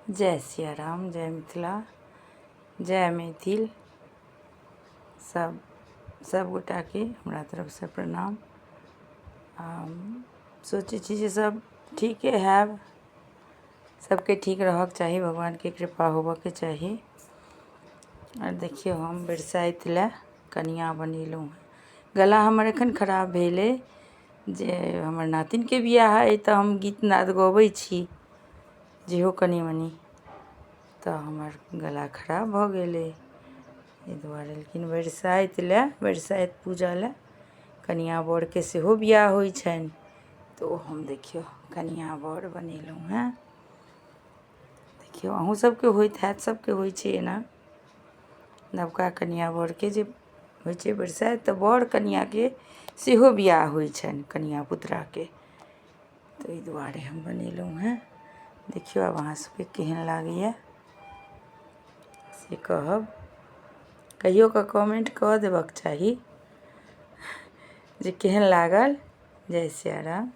जय सिया राम, जय मिथिला, जय मैथिल। सब गोटा के हमरा तरफ से प्रणाम। सोचे छी जे सब ठीके हैब, सबके ठीक रहक चाही, भगवान के कृपा होबऽ के चाही। और देखियो हम बरसाइत ले कनिया बनेलहुँ। गला हमर एखन खराब भेलै जे हमर नातिन के बियाह अइ तऽ हम गीत नाद गबै छी जेहो कनि मनि, तऽ हमर गला खराब भऽ गेलै एहि दुआरे। लेकिन बरसाइत पूजा लए कनिया बरके सेहो बियाह होइ छनि, तऽ ओ हम देखियौ कनिया बर बनेलहुँ हेँ। देखियौ अहूँ सबके होइत हैत, सबके होइ छै एना। नवका कनिया बरके जे होइ छै बरसाइत, तऽ बर कनियाके सेहो बियाह होइ छनि कनिया पुतराके, तऽ एहि दुआरे हम बनेलहुँ हेँ। देखियौ आब अहाँ सबके केहन लागैए से कहब, कहियो कऽ कमेंट कऽ देबक चाही जे केहन लागल। जय सिया राम।